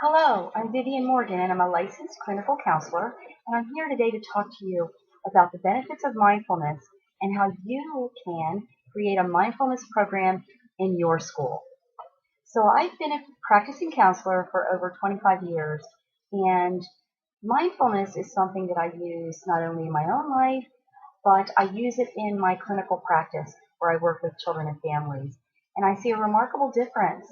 Hello, I'm Vivian Morgan and I'm a licensed clinical counselor, and I'm here today to talk to you about the benefits of mindfulness and how you can create a mindfulness program in your school. So I've been a practicing counselor for over 25 years, and mindfulness is something that I use not only in my own life, but I use it in my clinical practice where I work with children and families. And I see a remarkable difference,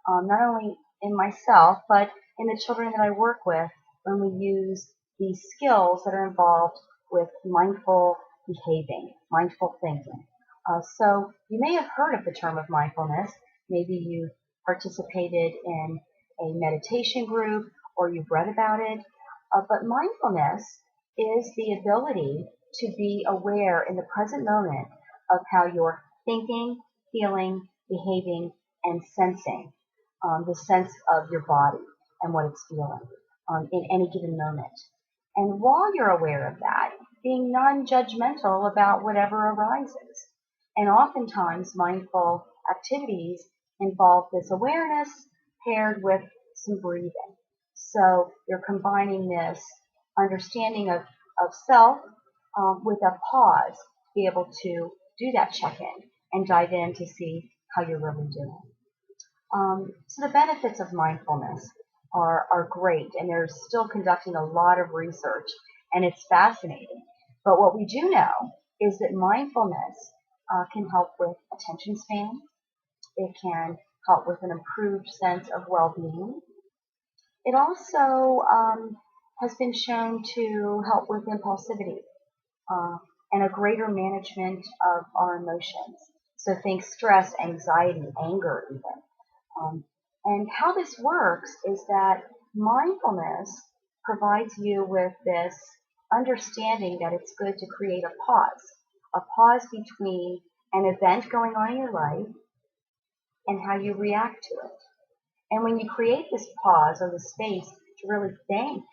not only in myself, but in the children that I work with when we use these skills that are involved with mindful behaving, mindful thinking. So you may have heard of the term of mindfulness. Maybe you participated in a meditation group or you've read about it. But mindfulness is the ability to be aware in the present moment of how you're thinking, feeling, behaving, and sensing the sense of your body and what it's feeling in any given moment. And while you're aware of that, being non-judgmental about whatever arises. And oftentimes, mindful activities involve this awareness paired with some breathing. So you're combining this understanding of self with a pause to be able to do that check-in and dive in to see how you're really doing. So the benefits of mindfulness are great, and they're still conducting a lot of research, and it's fascinating. But what we do know is that mindfulness can help with attention span. It can help with an improved sense of well-being. It also has been shown to help with impulsivity uh, and a greater management of our emotions. So think stress, anxiety, anger, even. And how this works is that mindfulness provides you with this understanding that it's good to create a pause between an event going on in your life and how you react to it. And when you create this pause or the space to really think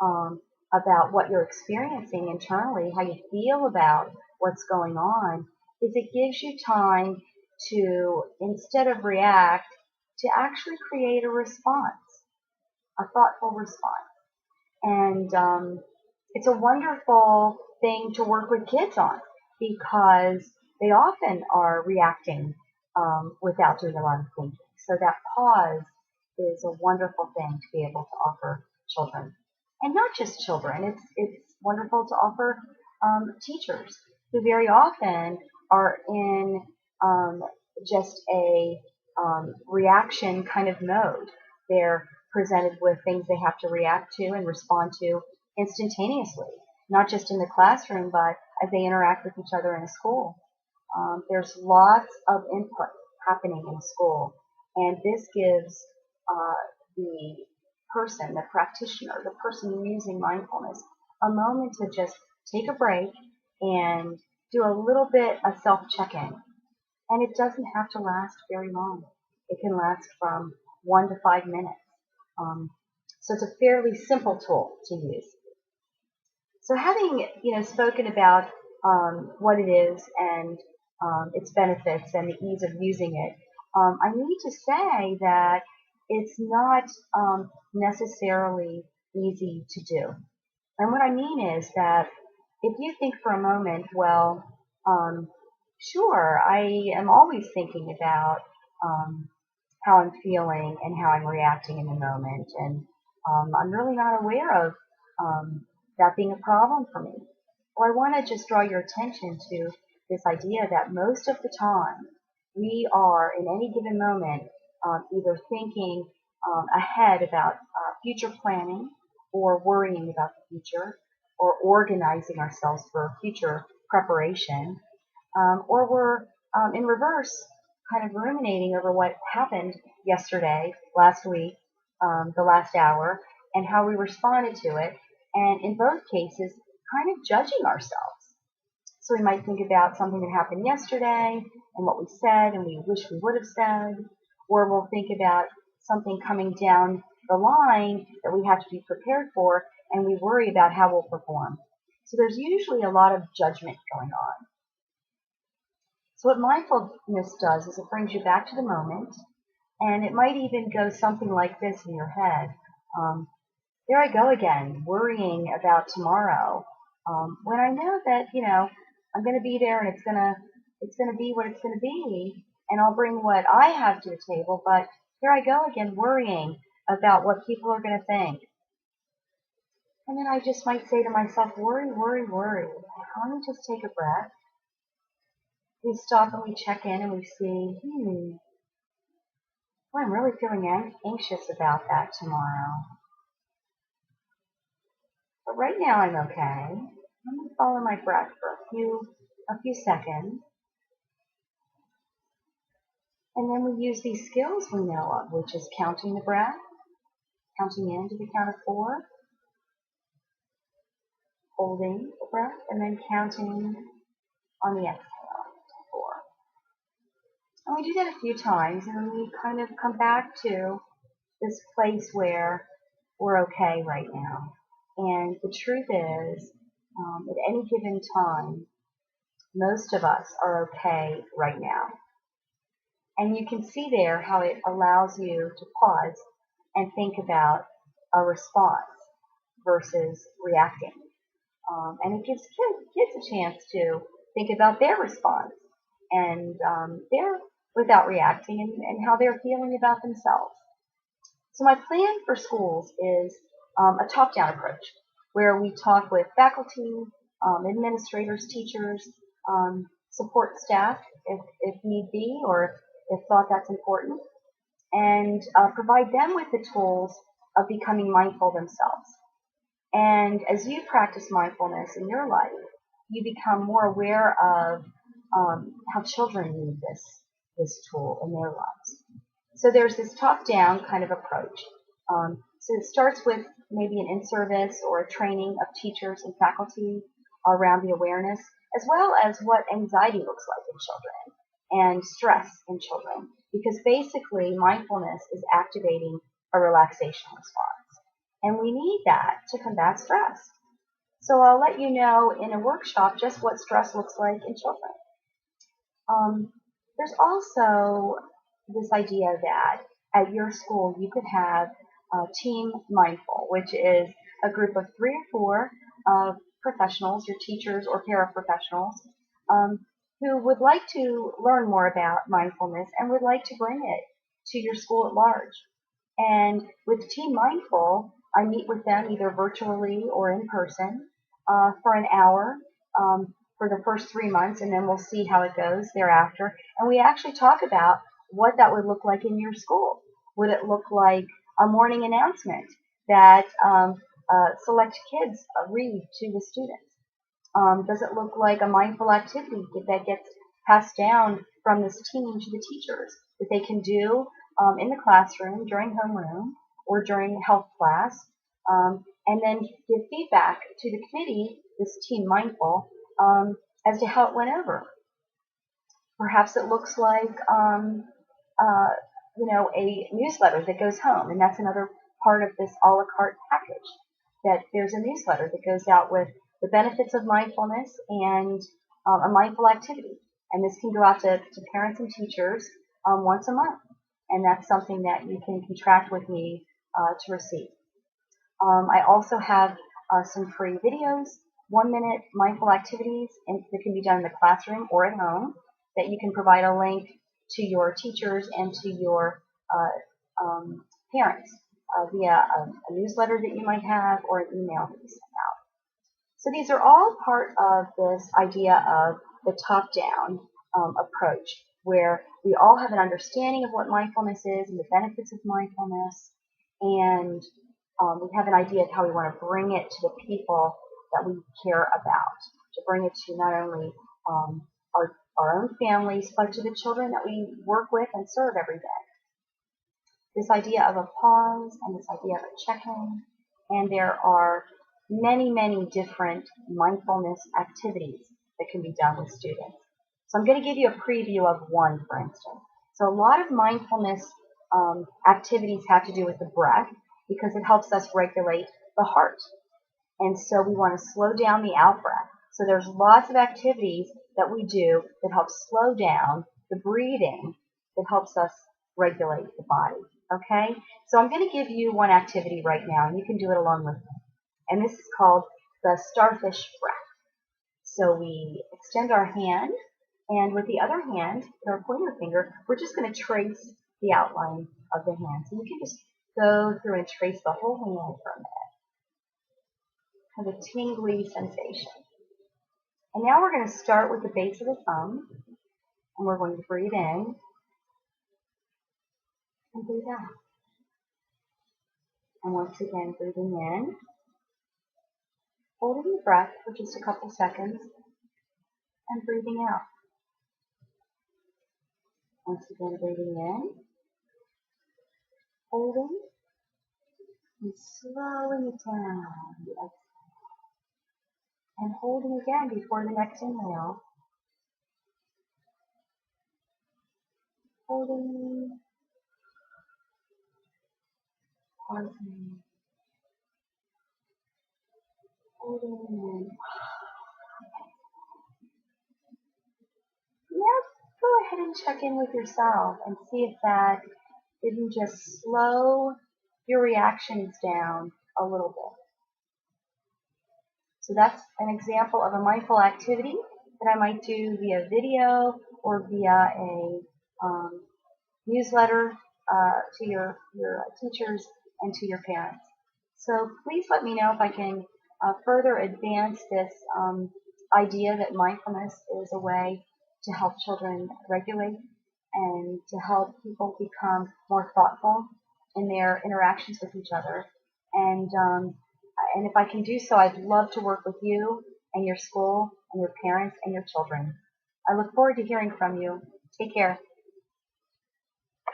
about what you're experiencing internally, how you feel about what's going on, is it gives you time to, instead of react, to actually create a response, a thoughtful response. And it's a wonderful thing to work with kids on because they often are reacting without doing a lot of thinking. So that pause is a wonderful thing to be able to offer children. And not just children, it's wonderful to offer teachers who very often are in just a reaction kind of mode. They're presented with things they have to react to and respond to instantaneously, not just in the classroom, but as they interact with each other in a school. There's lots of input happening in school, and this gives the person, the practitioner, the person using mindfulness, a moment to just take a break and do a little bit of self-check-in. And it doesn't have to last very long. It can last from 1 to 5 minutes. So it's a fairly simple tool to use. So having spoken about what it is and its benefits and the ease of using it, I need to say that it's not necessarily easy to do. And what I mean is that if you think for a moment, well, sure, I am always thinking about how I'm feeling and how I'm reacting in the moment, and I'm really not aware of that being a problem for me. Well, I want to just draw your attention to this idea that most of the time we are, in any given moment, either thinking ahead about future planning or worrying about the future or organizing ourselves for future preparation, or we're in reverse, kind of ruminating over what happened yesterday, last week, the last hour, and how we responded to it, and in both cases, kind of judging ourselves. So we might think about something that happened yesterday and what we said and we wish we would have said, or we'll think about something coming down the line that we have to be prepared for, and we worry about how we'll perform. So there's usually a lot of judgment going on. So what mindfulness does is it brings you back to the moment, and it might even go something like this in your head. There I go again, worrying about tomorrow, when I know that, I'm going to be there and it's gonna be what it's going to be, and I'll bring what I have to the table. But here I go again, worrying about what people are going to think. And then I just might say to myself, worry, worry, worry. Let me just take a breath. We stop and we check in and we see, well, I'm really feeling anxious about that tomorrow. But right now I'm okay. I'm going to follow my breath for a few seconds. And then we use these skills we know of, which is counting the breath, counting in to the count of 4, holding the breath, and then counting on the exhale to 4. And we do that a few times, and then we kind of come back to this place where we're okay right now. And the truth is, at any given time, most of us are okay right now. And you can see there how it allows you to pause and think about a response versus reacting. And it gives kids a chance to think about their response and without reacting and how they're feeling about themselves. So my plan for schools is a top-down approach where we talk with faculty, administrators, teachers, support staff if need be or if thought that's important, and provide them with the tools of becoming mindful themselves. And as you practice mindfulness in your life, you become more aware of how children need this tool in their lives. So there's this top-down kind of approach. So it starts with maybe an in-service or a training of teachers and faculty around the awareness, as well as what anxiety looks like in children and stress in children, because basically mindfulness is activating a relaxation response. And we need that to combat stress. So I'll let you know in a workshop just what stress looks like in children. There's also this idea that at your school you could have Team Mindful, which is a group of 3 or 4 professionals, your teachers or paraprofessionals, who would like to learn more about mindfulness and would like to bring it to your school at large. And with Team Mindful, I meet with them either virtually or in person for an hour for the first 3 months, and then we'll see how it goes thereafter. And we actually talk about what that would look like in your school. Would it look like a morning announcement that select kids read to the students? Does it look like a mindful activity that gets passed down from this team to the teachers that they can do in the classroom, during homeroom, or during health class, and then give feedback to the committee, this Team Mindful, as to how it went over? Perhaps it looks like a newsletter that goes home, and that's another part of this a la carte package, that there's a newsletter that goes out with the benefits of mindfulness and a mindful activity. And this can go out to parents and teachers once a month. And that's something that you can contract with me to receive. I also have some free videos, 1-minute mindful activities that can be done in the classroom or at home, that you can provide a link to your teachers and to your parents via a newsletter that you might have or an email that you send out. So these are all part of this idea of the top-down approach, where we all have an understanding of what mindfulness is and the benefits of mindfulness, and we have an idea of how we want to bring it to the people that we care about, to bring it to not only our own families, but to the children that we work with and serve every day. This idea of a pause and this idea of a check-in, and there are many, many different mindfulness activities that can be done with students. So I'm going to give you a preview of one, for instance. So a lot of mindfulness activities have to do with the breath because it helps us regulate the heart. And so we want to slow down the out-breath. So there's lots of activities that we do that help slow down the breathing that helps us regulate the body. Okay? So I'm going to give you one activity right now, and you can do it along with me. And this is called the starfish breath. So we extend our hand, and with the other hand, with our pointer finger, we're just going to trace the outline of the hand. So you can just go through and trace the whole hand for a minute. Have a tingly sensation. And now we're going to start with the base of the thumb, and we're going to breathe in and breathe out. And once again, breathing in, holding the breath for just a couple seconds, and breathing out. Once again, breathing in, holding, and slowing it down. And holding again before the next inhale. Holding, pausing, holding, and now go ahead and check in with yourself and see if that didn't just slow your reactions down a little bit. So that's an example of a mindful activity that I might do via video or via a newsletter to your teachers and to your parents. So please let me know if I can further advance this idea that mindfulness is a way to help children regulate and to help people become more thoughtful in their interactions with each other. And if I can do so, I'd love to work with you and your school and your parents and your children. I look forward to hearing from you. Take care.